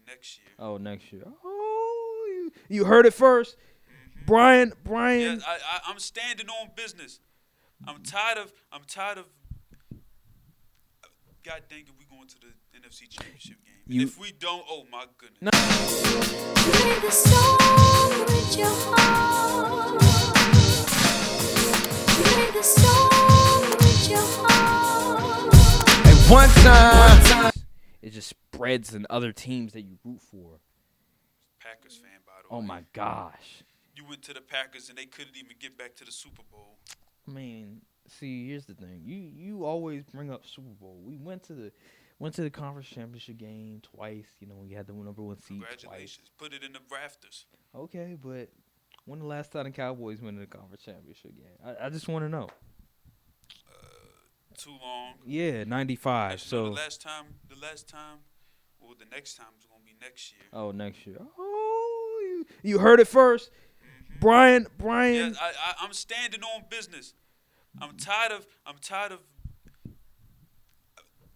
next year. Oh, next year. Oh, you heard it first. Mm-hmm. Brian. Yes, I'm standing on business. I'm tired of. God dang it, we going to the NFC Championship game. And if we don't, oh my goodness. No. Play the song with your heart. Play the song with your heart. And one time, it just spreads in other teams that you root for. Packers fan, by the way. Oh my gosh. You went to the Packers and they couldn't even get back to the Super Bowl. I mean, see, here's the thing. You always bring up Super Bowl. We went to the conference championship game twice. You know, we had the number one seed Congratulations. twice. Put it in the rafters. Okay, but when the last time the Cowboys went to the conference championship game? I just want to know. Too long. Yeah, 95. Actually, So no, the last time, well, the next time is going to be next year. Oh, next year. Oh, you heard it first. Mm-hmm. Brian. Yes, I'm standing on business. I'm tired of.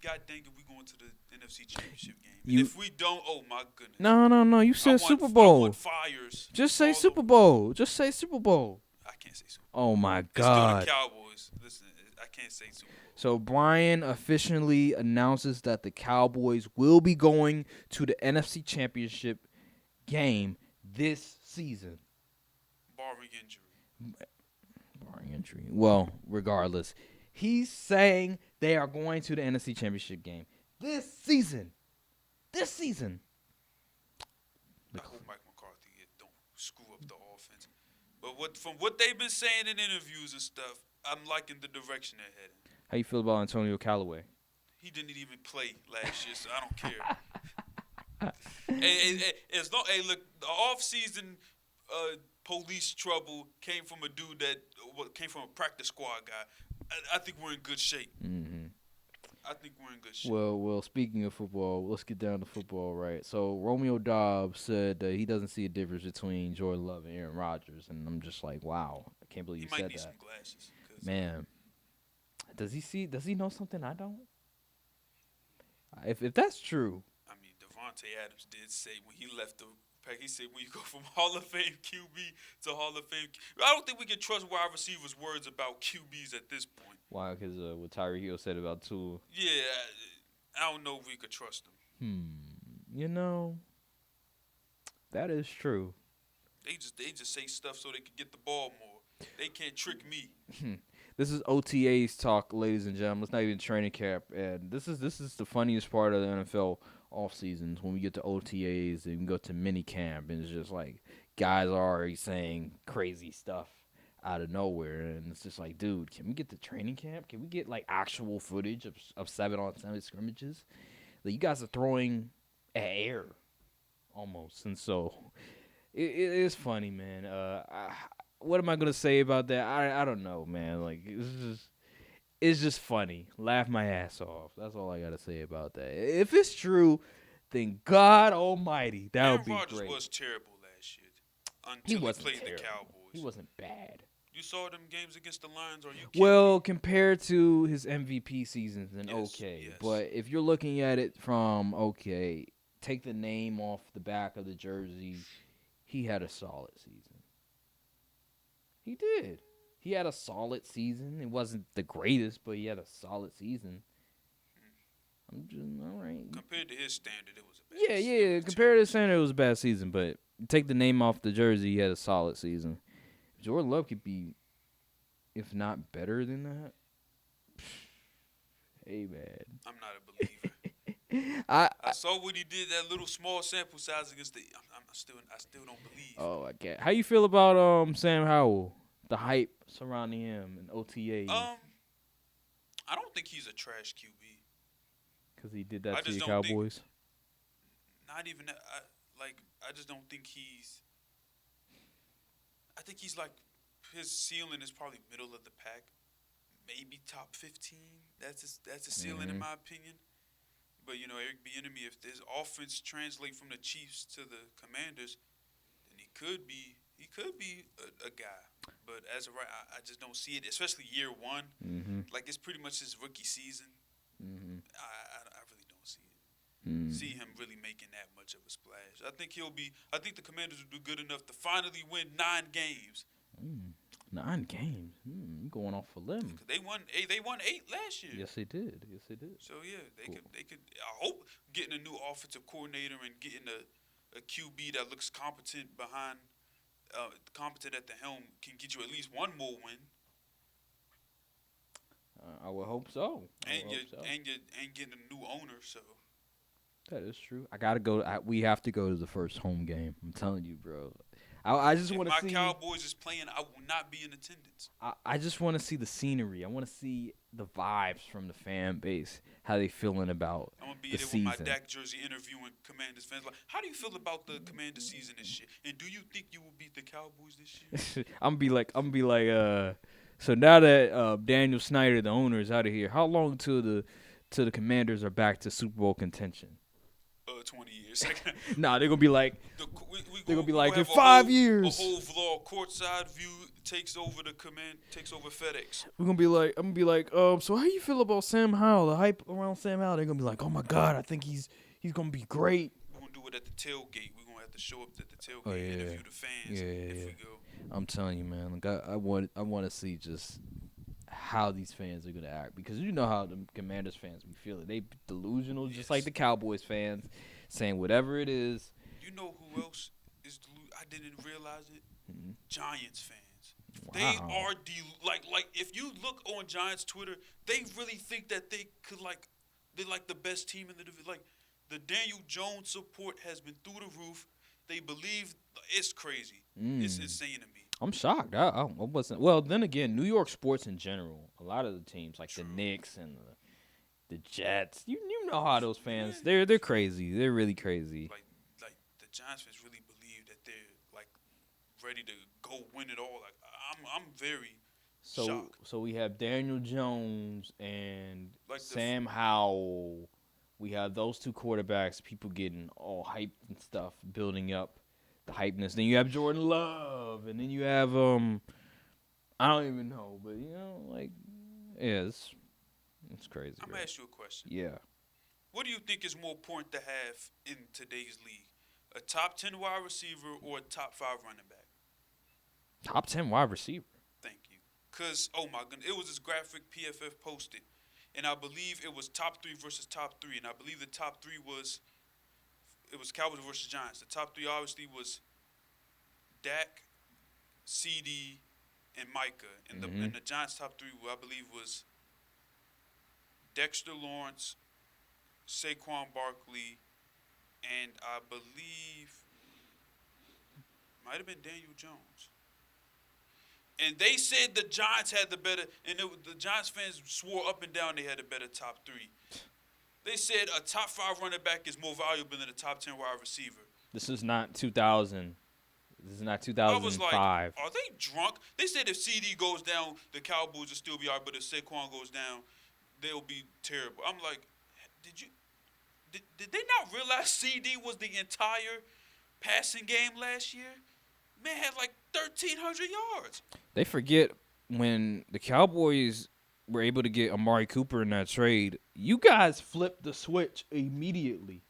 God dang it, we going to the NFC Championship game. And if we don't, oh my goodness. No. You said Super Bowl. I want fires. Just say Super Bowl. Just say Super Bowl. I can't say Super Bowl. Oh my It's God. still the Cowboys. Listen, I can't say Super Bowl. So Brian officially announces that the Cowboys will be going to the NFC Championship game this season. Barring injury. Well, regardless, he's saying they are going to the NFC Championship game this season. I hope Mike McCarthy don't screw up the offense. But from what they've been saying in interviews and stuff, I'm liking the direction they're heading. How you feel about Antonio Callaway? He didn't even play last year, so I don't care. Hey, look, the off-season police trouble came from a dude that came from a practice squad guy. I think we're in good shape. Mm-hmm. I think we're in good shape. Well, speaking of football, let's get down to football, right? So Romeo Dobbs said that he doesn't see a difference between Jordan Love and Aaron Rodgers, and I'm just like, wow, I can't believe you said that. He might need some glasses. Man, does he know something I don't? If that's true. I mean, Devontae Adams did say when he left the pack, he said when you go from Hall of Fame QB to Hall of Fame, I don't think we can trust wide receivers' words about QBs at this point. Why? Because what Tyreek Hill said about Tua. Yeah, I don't know if we could trust him. You know, that is true. They just say stuff so they can get the ball more. They can't trick me. This is OTAs talk, ladies and gentlemen. It's not even training camp, and this is the funniest part of the NFL off seasons when we get to OTAs and we go to minicamp, and it's just like guys are already saying crazy stuff out of nowhere, and it's just like, dude, can we get to training camp? Can we get like actual footage of 7-on-7 scrimmages? Like, you guys are throwing at air almost, and so it is funny, man. What am I gonna say about that? I don't know, man. Like, it's just funny. Laugh my ass off. That's all I gotta say about that. If it's true, then God Almighty, that would be Rodgers great. Was terrible last year until he played terrible. The Cowboys. He wasn't bad. You saw them games against the Lions, or you? Well, compared to his MVP seasons, then yes, okay. Yes. But if you're looking at it from take the name off the back of the jersey, he had a solid season. He did. He had a solid season. It wasn't the greatest, but he had a solid season. I'm just all right. Compared to his standard, it was a bad season. Yeah. Compared to his standard, it was a bad season. But take the name off the jersey, he had a solid season. Jordan Love could be, if not better than that. Hey, man. I'm not a believer. I saw what he did, that little small sample size against the. I still don't believe. Oh, I get. How you feel about Sam Howell? The hype surrounding him and OTA. I don't think he's a trash QB. Because he did that to the Cowboys. Not even that. I just don't think he's. I think he's like, his ceiling is probably middle of the pack, maybe top 15. That's his ceiling in my opinion. But Eric Bieniemy, if this offense translate from the Chiefs to the Commanders, then he could be a guy. But as of right, I just don't see it, especially year one. Mm-hmm. Like, it's pretty much his rookie season. Mm-hmm. I really don't see it. See him really making that much of a splash. I think I think the Commanders will do good enough to finally win 9 games. 9 games. You going off a limb. They won 8 last year. Yes, they did. Yes, they did. So yeah, Cool. they could. I hope getting a new offensive coordinator and getting a QB that looks competent competent at the helm can get you at least one more win. I would hope so. And getting a new owner. So that is true. I gotta go. We have to go to the first home game. I'm telling you, bro. I just want to see. If my Cowboys is playing, I will not be in attendance. I just want to see the scenery. I want to see the vibes from the fan base. How they feeling about I'm gonna be the there season. with my Dak jersey interviewing Commanders fans. Like, how do you feel about the Commanders season this year? And do you think you will beat the Cowboys this year? I'm gonna be like. So now that Daniel Snyder, the owner, is out of here, how long till the Commanders are back to Super Bowl contention? 20 years. Nah, they're gonna be like. They're gonna be like in have 5 years. A whole vlog, courtside view takes over FedEx. I'm gonna be like, so how you feel about Sam Howell? The hype around Sam Howell? They're gonna be like, oh my God, I think he's gonna be great. We're gonna do it at the tailgate. We're gonna have to show up at the tailgate, interview the fans if we go. I'm telling you, man. Like I want to see just how these fans are gonna act, because you know how the Commanders fans be feeling. They delusional, just like the Cowboys fans, saying whatever it is. You know who else is delusional? I didn't realize it. Mm-hmm. Giants fans. Wow. They are like if you look on Giants Twitter, they really think that they could they're like the best team in the division. Like the Daniel Jones support has been through the roof. They believe it's crazy. It's insane to me. I'm shocked. I wasn't. Well, then again, New York sports in general, a lot of the teams like the Knicks and the Jets, you know how those fans, they're crazy. They're really crazy. Like the Giants fans really believe that they're like ready to go win it all. Like I'm very shocked. So we have Daniel Jones and Sam Howell. We have those two quarterbacks, people getting all hyped and stuff, building up the hypeness. Then you have Jordan Love, and then you have I don't even know, but it's crazy. I'm gonna ask you a question. Yeah. What do you think is more important to have in today's league? A top 10 wide receiver or a top 5 running back? Top 10 wide receiver. Thank you. Because, oh my goodness, it was this graphic PFF posted, and I believe it was top 3 versus top 3, and I believe the top 3 was Cowboys versus Giants. The top 3 obviously was Dak, CD, and Micah. And the Giants' top 3, I believe, was Dexter Lawrence, Saquon Barkley, and I believe might have been Daniel Jones. And they said the Giants had the better, and the Giants fans swore up and down they had a better top 3. They said a top 5 running back is more valuable than a top 10 wide receiver. This is not 2000. This is not 2005. I was like, are they drunk? They said if CD goes down, the Cowboys will still be all right, but if Saquon goes down, they'll be terrible. I'm like, did they not realize CD was the entire passing game last year? Man had like 1,300 yards. They forget when the Cowboys were able to get Amari Cooper in that trade, you guys flipped the switch immediately.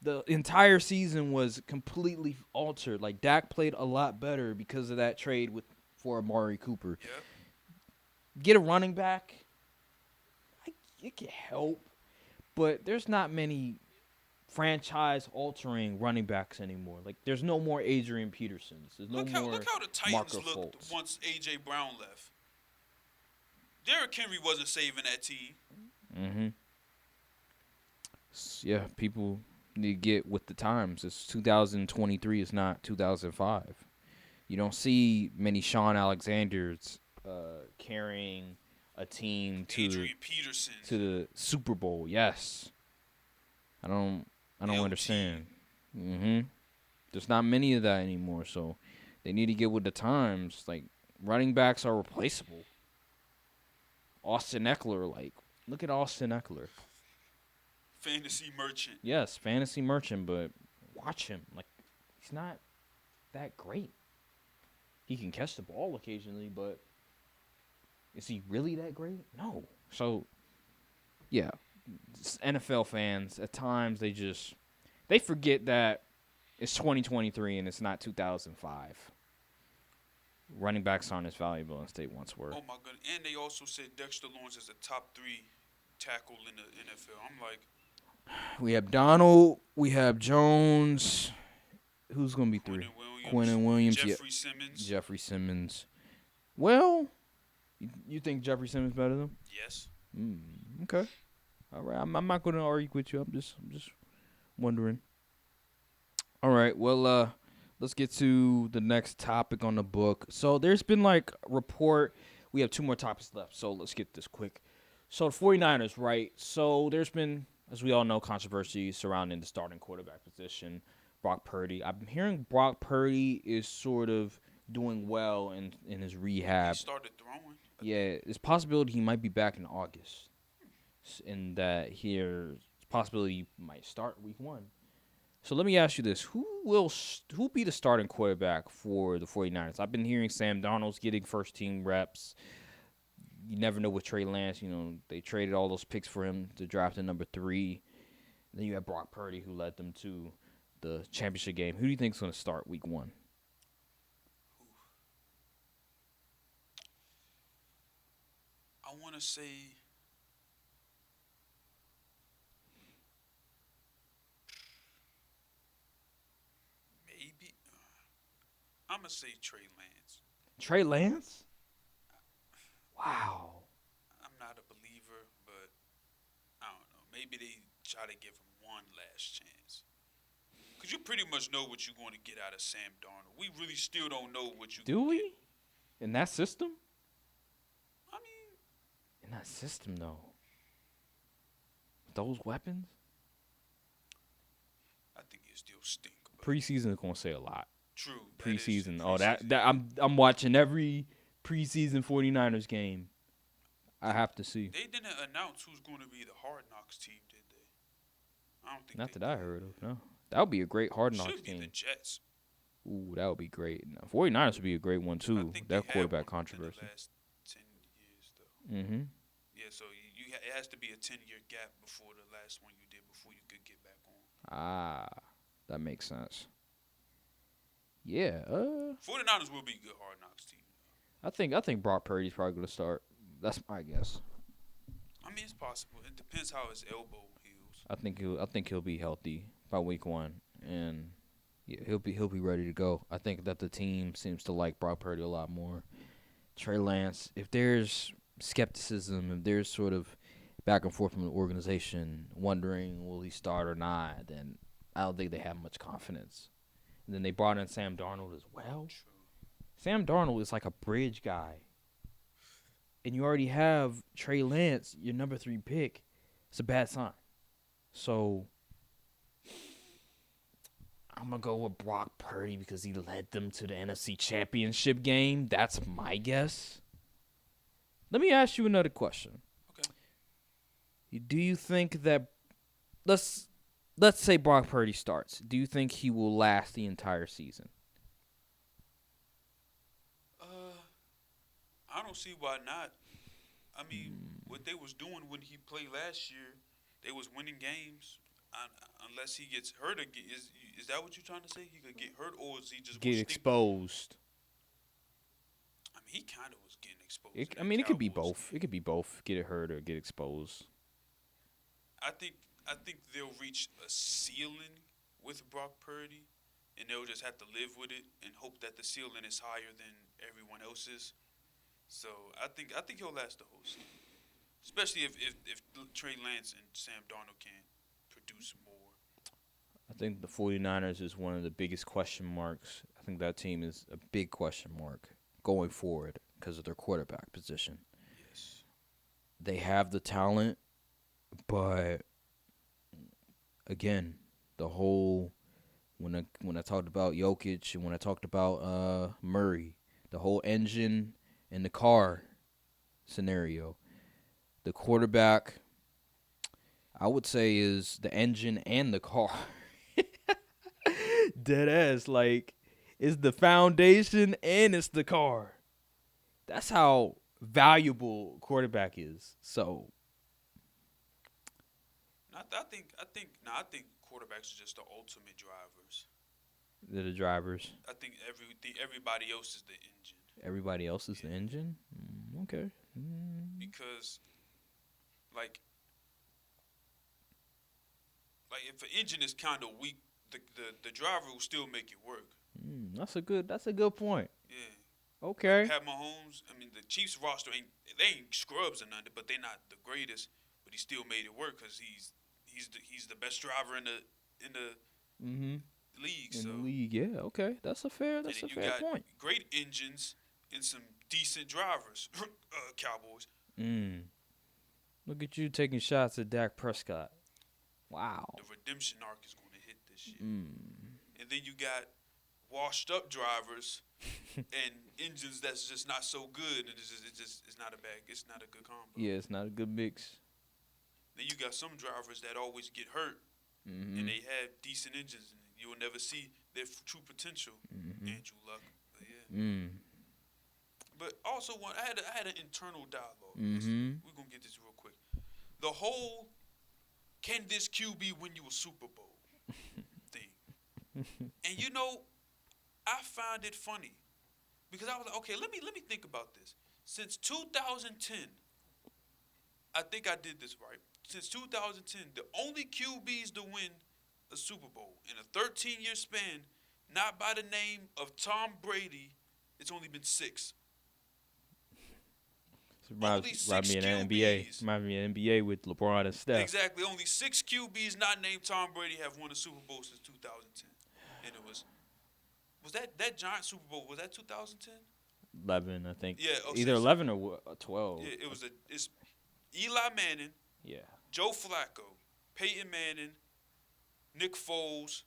The entire season was completely altered. Like, Dak played a lot better because of that trade for Amari Cooper. Yep. Get a running back, it can help, but there's not many franchise-altering running backs anymore. Like, there's no more Adrian Petersons. There's no more Look how the Titans Marco looked Fultz. once A.J. Brown left. Derrick Henry wasn't saving that team. Mm-hmm. Yeah, people need to get with the times. It's 2023. It's not 2005. You don't see many Sean Alexanders carrying a team to Adrian Peterson to the Super Bowl. Yes, I don't understand. There's not many of that anymore. So they need to get with the times. Like, running backs are replaceable. Austin Eckler, look at Austin Eckler. fantasy merchant. Yes, fantasy merchant, but watch him. He's not that great. He can catch the ball occasionally, but is he really that great? No. So, yeah, NFL fans, at times, they They forget that it's 2023 and it's not 2005. Running backs aren't as valuable as they once were. Oh my goodness! And they also said Dexter Lawrence is a top 3 tackle in the NFL. I'm like, We have Donald. We have Jones. Who's going to be 3? Quentin Williams. Jeffrey Simmons. Jeffrey Simmons. Well, you think Jeffrey Simmons better than him? Yes. Okay. All right. I'm not going to argue with you. I'm just wondering. All right. Well, let's get to the next topic on the book. So there's been like a report. We have 2 more topics left. So let's get this quick. So the 49ers, right? So there's been, as we all know, controversy surrounding the starting quarterback position, Brock Purdy. I'm hearing Brock Purdy is sort of doing well in his rehab. He started throwing. Yeah, it's possibility he might be back in August. And that here's possibility he might start week 1. So let me ask you this. Who be the starting quarterback for the 49ers? I've been hearing Sam Darnold's getting first-team reps. You never know with Trey Lance. You know, they traded all those picks for him to draft in number 3. And then you have Brock Purdy, who led them to the championship game. Who do you think is going to start week 1? I want to say maybe I'm going to say Trey Lance. Trey Lance? Wow. I'm not a believer, but I don't know. Maybe they try to give him one last chance. Because you pretty much know what you're going to get out of Sam Darnold. We really still don't know what you Do we? In that system? I mean, In that system, though. Those weapons? I think it still stink. Preseason is going to say a lot. True. Preseason. Preseason. I'm watching every preseason 49ers game. I have to see. They didn't announce who's going to be the Hard Knocks team, did they? I don't think Not they that I did. heard of, no. That would be a great Hard Knocks Should be game. the Jets. Ooh, that would be great. Now, 49ers would be a great one, I too. think they That had quarterback one controversy. In the last 10 years, though. Mm-hmm. Yeah, so it has to be a 10-year gap before the last one you did before you could get back on. Ah, that makes sense. Yeah, 49ers will be a good Hard Knocks team. I think Brock Purdy's probably going to start. That's my guess. I mean, it's possible. It depends how his elbow heals. I think he'll be healthy by week 1, and yeah, he'll be ready to go. I think that the team seems to like Brock Purdy a lot more. Trey Lance, if there's skepticism, if there's sort of back and forth from the organization wondering will he start or not, then I don't think they have much confidence. And then they brought in Sam Darnold as well. True. Sam Darnold is like a bridge guy. And you already have Trey Lance, your number 3 pick. It's a bad sign. So I'm going to go with Brock Purdy because he led them to the NFC Championship game. That's my guess. Let me ask you another question. Okay. Do you think that let's say Brock Purdy starts. Do you think he will last the entire season? I don't see why not. I mean, what they was doing when he played last year, they was winning games. Unless he gets hurt again, is that what you're trying to say? He could get hurt, or is he just Get exposed. I mean, he kind of was getting exposed. It could be both. It could be both. Get it hurt or get exposed. I think they'll reach a ceiling with Brock Purdy, and they'll just have to live with it and hope that the ceiling is higher than everyone else's. So I think he'll last the whole season, especially if Trey Lance and Sam Darnold can produce more. I think the 49ers is one of the biggest question marks. I think that team is a big question mark going forward because of their quarterback position. Yes. They have the talent, but again, the whole when I talked about Jokic and when I talked about Murray, the whole engine and the car scenario, the quarterback, I would say, is the engine and the car. Dead ass, like, it's the foundation and it's the car. That's how valuable quarterback is. So I think quarterback quarterbacks are just the ultimate drivers. They're the drivers. I think everybody else is the engine. Everybody else is the engine? Okay. Because, like if an engine is kind of weak, the driver will still make it work. That's a good point. Yeah. Okay. Pat Mahomes, I mean, the Chiefs roster ain't scrubs or nothing, but they're not the greatest. But he still made it work because he's the best driver in the league. In so. the league, yeah. Okay, that's a fair point. Great engines and some decent drivers. Cowboys. Look at you taking shots at Dak Prescott. Wow. The redemption arc is going to hit this year. And then you got washed up drivers and engines that's just not so good, and it's not a good combo. Yeah, it's not a good mix. Then you got some drivers that always get hurt, and they have decent engines, and you will never see their true potential. Andrew Luck, but yeah. But also, I had an internal dialogue. We're gonna get this real quick. The whole "can this QB win you a Super Bowl" thing, and I find it funny because I was like, okay, let me think about this. Since 2010, I think I did this right. Since 2010, the only QBs to win a Super Bowl in a 13-year span, not by the name of Tom Brady, it's only been 6. Remind me of the NBA. Remind me of the NBA with LeBron and Steph. Exactly. Only 6 QBs not named Tom Brady have won a Super Bowl since 2010. And it was that giant Super Bowl, was that 2010? 11, I think. Yeah. Okay, either 11 or 12. Yeah, it's Eli Manning, Yeah. Joe Flacco, Peyton Manning, Nick Foles,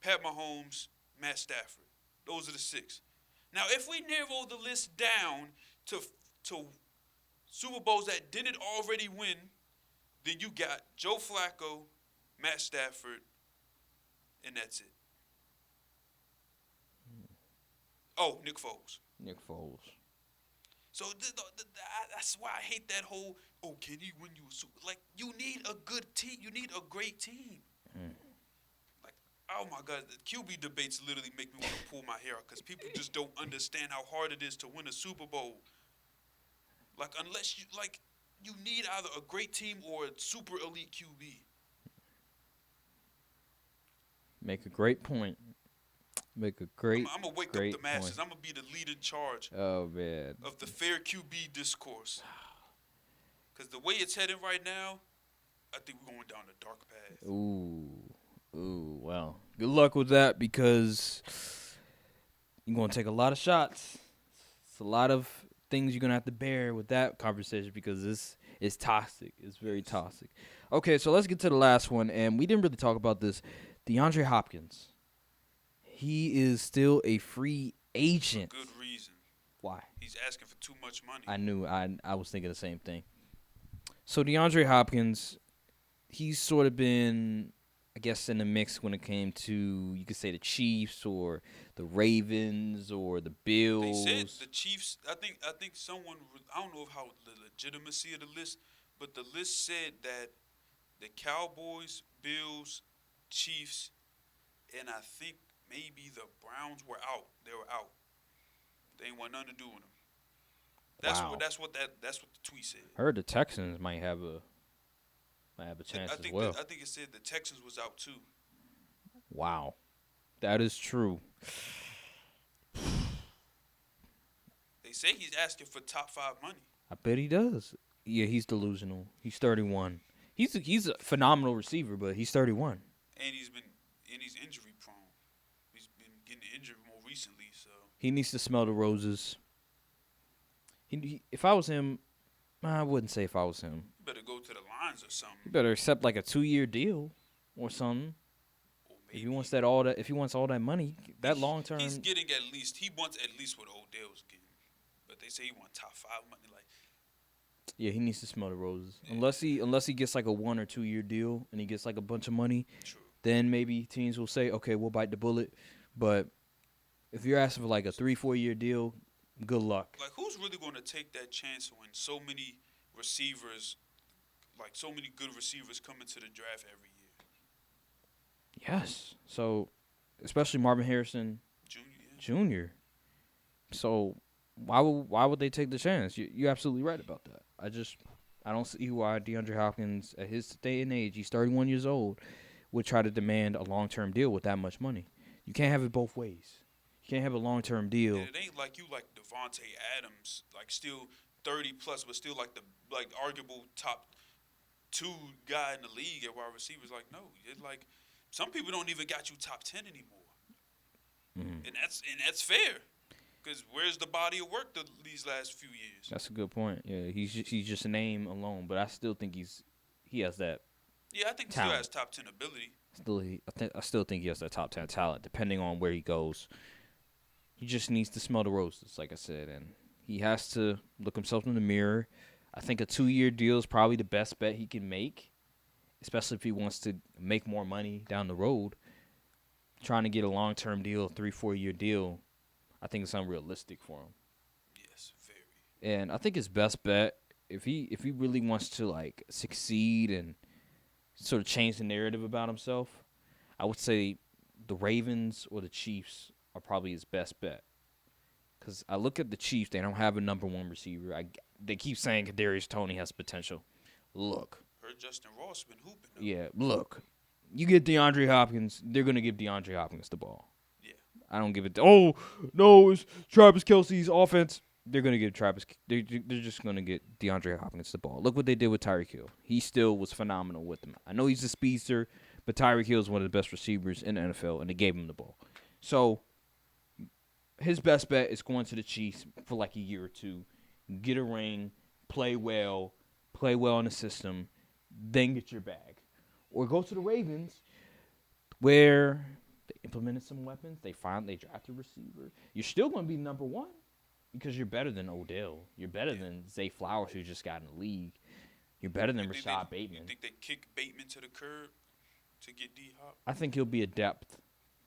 Pat Mahomes, Matt Stafford. Those are the 6. Now, if we narrow the list down to Super Bowls that didn't already win, then you got Joe Flacco, Matt Stafford, and that's it. Oh, Nick Foles. So that's why I hate that whole, can he win you a Super Bowl? Like, you need a good team. You need a great team. Like, oh, my God. The QB debates literally make me want to pull my hair out because people just don't understand how hard it is to win a Super Bowl. Like, unless you need either a great team or a super elite QB. Make a great point. I'm going to wake up the masses. I'm going to be the lead in charge of the fair QB discourse. Because the way it's heading right now, I think we're going down a dark path. Ooh, well, good luck with that because you're going to take a lot of shots. It's a lot of things you're going to have to bear with that conversation because this is toxic. It's very toxic. Okay, so let's get to the last one, and we didn't really talk about this. DeAndre Hopkins. He is still a free agent. For good reason. Why? He's asking for too much money. I knew. I was thinking the same thing. So DeAndre Hopkins, he's sort of been, I guess, in the mix when it came to, you could say, the Chiefs or the Ravens or the Bills. They said the Chiefs. I think someone. I don't know how the legitimacy of the list, but the list said that the Cowboys, Bills, Chiefs, and I think maybe the Browns were out. They were out. They ain't want nothing to do with them. That's what the tweet said. I heard the Texans might have a chance as well. I think it said the Texans was out too. Wow, that is true. They say he's asking for top 5 money. I bet he does. Yeah, he's delusional. He's 31. He's a phenomenal receiver, but he's 31. And he's injury prone. He's been getting injured more recently, so he needs to smell the roses. If I was him, I wouldn't say if I was him. You better go to the lines or something. You better accept like a 2-year deal or something. Or if he wants all that money, that long term. He's getting he wants at least what Odell's getting. But they say he wants top 5 money. Like, yeah, he needs to smell the roses. Yeah. Unless he gets like a 1 or 2 year deal and he gets like a bunch of money, true. Then maybe teams will say, okay, we'll bite the bullet. But if you're asking for like a 3-4 year deal, good luck. Like, who's really going to take that chance when so many receivers, like so many good receivers, come into the draft every year? Yes. So, especially Marvin Harrison Junior. Jr. So, why would they take the chance? You're absolutely right about that. I don't see why DeAndre Hopkins, at his day and age, he's 31 years old, would try to demand a long-term deal with that much money. You can't have it both ways. You can't have a long-term deal. And it ain't like you like Devontae Adams, like still 30 plus, but still like the arguable top 2 guy in the league at wide receivers. Like no, it's like some people don't even got you top 10 anymore, and that's fair. Because where's the body of work these last few years? That's a good point. Yeah, he's just a name alone, but I still think he has that. Yeah, I think he talent. still has top 10 ability. I still think he has that top 10 talent, depending on where he goes. He just needs to smell the roses, like I said, and he has to look himself in the mirror. I think a 2-year deal is probably the best bet he can make, especially if he wants to make more money down the road. Trying to get a long-term deal, 3-4 year deal, I think it's unrealistic for him. Yes, very. And I think his best bet, if he really wants to like succeed and sort of change the narrative about himself, I would say the Ravens or the Chiefs are probably his best bet. Because I look at the Chiefs, they don't have a number 1 receiver. They keep saying Kadarius Toney has potential. Look. Heard Justin Ross been hooping. Though. Yeah, look. You get DeAndre Hopkins, they're going to give DeAndre Hopkins the ball. Yeah. I don't give it. Oh, no, it's Travis Kelce's offense. They're going to give They're just going to get DeAndre Hopkins the ball. Look what they did with Tyreek Hill. He still was phenomenal with them. I know he's a speedster, but Tyreek Hill is one of the best receivers in the NFL, and they gave him the ball. So his best bet is going to the Chiefs for like a year or two, get a ring, play well in the system, then get your bag. Or go to the Ravens, where they implemented some weapons. They drafted a receiver. You're still going to be number 1 because you're better than Odell. You're better than Zay Flowers, who just got in the league. You're better than Rashad Bateman. You think they kick Bateman to the curb to get D-Hop? I think he'll be a depth.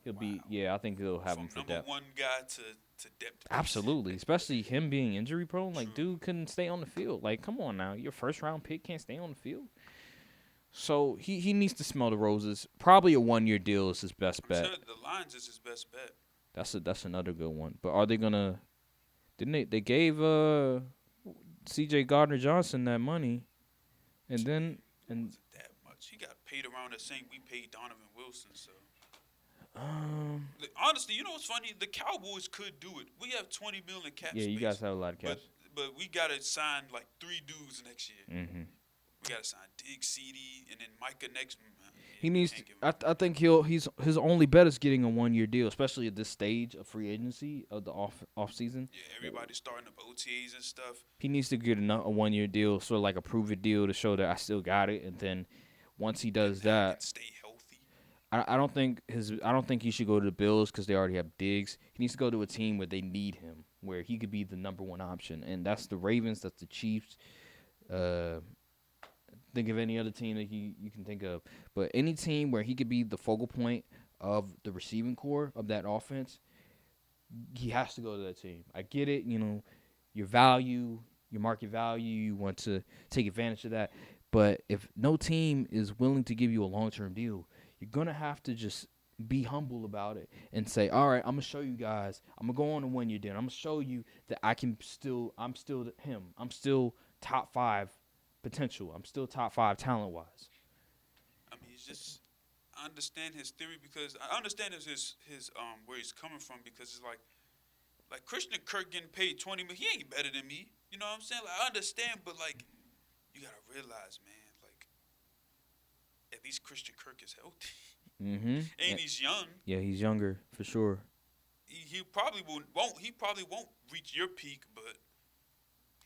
I think they'll have him for number depth. 1 guy to depth. Absolutely, especially him being injury prone. Like, dude couldn't stay on the field. Like, come on now, your first round pick can't stay on the field. So he needs to smell the roses. Probably a 1-year deal is his best bet. The Lions is his best bet. That's another good one. But are they gonna? Didn't they gave C.J. Gardner-Johnson that money, and then wasn't that much. He got paid around the same we paid Donovan Wilson. So honestly, you know what's funny? The Cowboys could do it. We have $20 million cap space. Yeah, you guys have a lot of cap. But we gotta sign like 3 dudes next year. Mm-hmm. We gotta sign Diggs, CD, and then Micah next. He needs. I think his only bet is getting a 1-year deal, especially at this stage of free agency of the off season. Yeah, everybody's starting up OTAs and stuff. He needs to get a 1-year deal, sort of like a prove-it deal to show that I still got it. And then once he does that, stay healthy. I don't think he should go to the Bills because they already have Diggs. He needs to go to a team where they need him, where he could be the number 1 option, and that's the Ravens. That's the Chiefs. Think of any other team that you can think of. But any team where he could be the focal point of the receiving core of that offense, he has to go to that team. I get it, your value, your market value, you want to take advantage of that. But if no team is willing to give you a long-term deal, you're going to have to just be humble about it and say, all right, I'm going to show you guys. I'm going to go on a 1-year deal. I'm going to show you that I'm still him. I'm still top 5 potential. I'm still top 5 talent-wise. I mean, I understand his theory because I understand his where he's coming from because it's like Christian Kirk getting paid $20 million. He ain't better than me. You know what I'm saying? Like, I understand, but like you gotta realize, man, like at least Christian Kirk is healthy. Mm-hmm. And he's young. Yeah, he's younger for sure. He probably won't. He probably won't reach your peak, but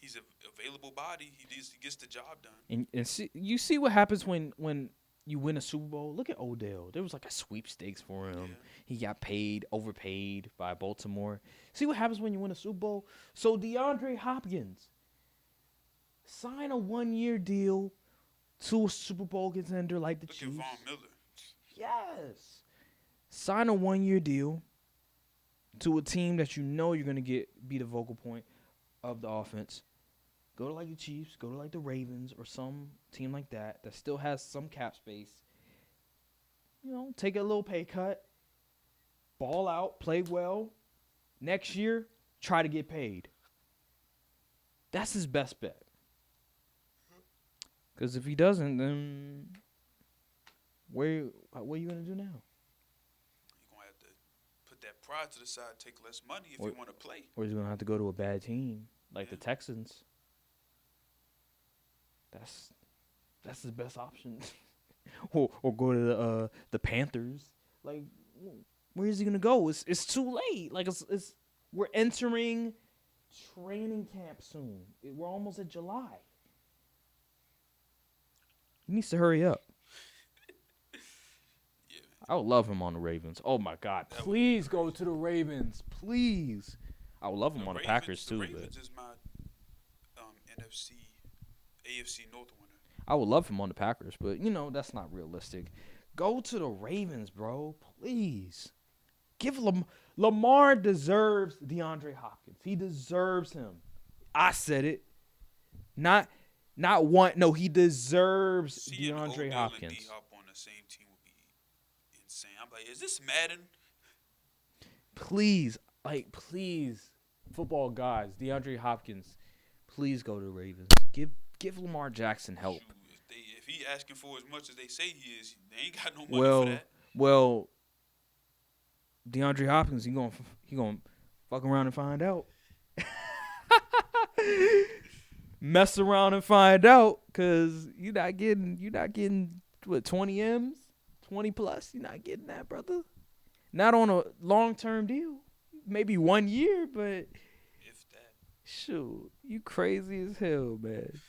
he's an available body. He gets the job done. And you see what happens when you win a Super Bowl. Look at Odell. There was like a sweepstakes for him. Yeah. He got overpaid by Baltimore. See what happens when you win a Super Bowl? So DeAndre Hopkins, sign a 1-year deal to a Super Bowl contender like the Chiefs. Look at Von Miller. Yes. Sign a 1-year deal to a team that you know you're going to be the vocal point of the offense. Go to like the Chiefs, go to like the Ravens or some team like that still has some cap space. take a little pay cut, ball out, play well. Next year, try to get paid. That's his best bet. Because if he doesn't, then what are you going to do now? You're going to have to put that pride to the side, take less money if you want to play. Or he's going to have to go to a bad team, like the Texans. That's his best option. or go to the Panthers. Like, where is he going to go? It's too late. Like, we're entering training camp soon. We're almost at July. He needs to hurry up. Yeah. I would love him on the Ravens. Oh, my God. Please go to the Ravens. Please. I would love him on the Packers, too. The Ravens is my AFC North winner. I would love him on the Packers, but, that's not realistic. Go to the Ravens, bro. Please. Lamar deserves DeAndre Hopkins. He deserves him. I said it. Not one. No, he deserves DeAndre Hopkins. And D-Hop on the same team would be insane. I'm like, is this Madden? Please, football guys, DeAndre Hopkins, please go to the Ravens. Give Lamar Jackson help. Shoot, if he asking for as much as they say he is, they ain't got no money for that. Well, DeAndre Hopkins, he gonna fuck around and find out. Mess around and find out, cause you're not getting what, 20 M's, 20 plus. You're not getting that, brother. Not on a long-term deal. Maybe 1 year, but if that. Shoot, you crazy as hell, man.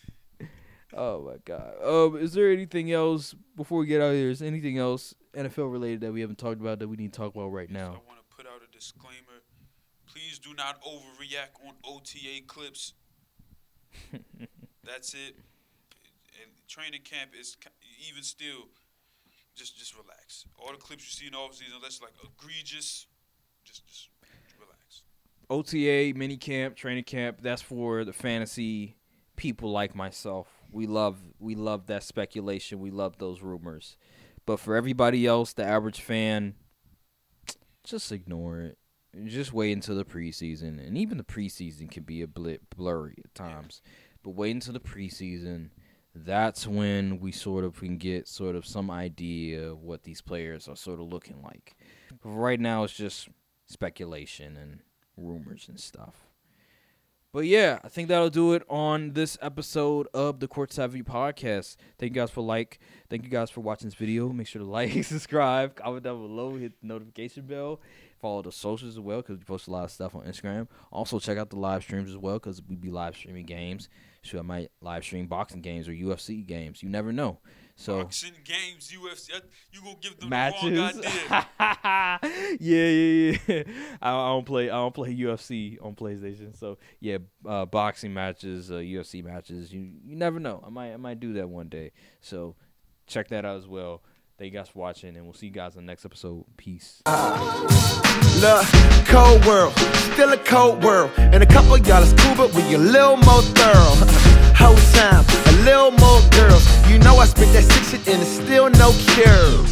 Oh my God. Is there anything else before we get out of here? Is there anything else NFL related that we haven't talked about that we need to talk about right now? I want to put out a disclaimer. Please do not overreact on OTA clips. That's it. And training camp is even still. Just relax. All the clips you see in the offseason, unless like egregious, just relax. OTA, minicamp, training camp. That's for the fantasy people like myself. We love that speculation. We love those rumors. But for everybody else, the average fan, just ignore it. Just wait until the preseason. And even the preseason can be a bit blurry at times. But wait until the preseason. That's when we sort of can get sort of some idea of what these players are sort of looking like. But right now, it's just speculation and rumors and stuff. But yeah, I think that'll do it on this episode of the Courtside View podcast. Thank you guys for watching this video. Make sure to like, subscribe, comment down below, hit the notification bell. Follow the socials as well because we post a lot of stuff on Instagram. Also, check out the live streams as well because we be live streaming games. Shoot, I might live stream boxing games or UFC games. You never know. So boxing games, UFC, you gonna give them matches. The wrong idea. yeah. I don't play UFC on PlayStation. So yeah, boxing matches, UFC matches. You never know. I might do that one day. So check that out as well. Thank you guys for watching, and we'll see you guys in the next episode. Peace. Look, cold world, still a cold world. And a couple of y'all is cool, but we a little more thorough. Whole time, a little more girls. You know I spit that sick shit and it's still no cure.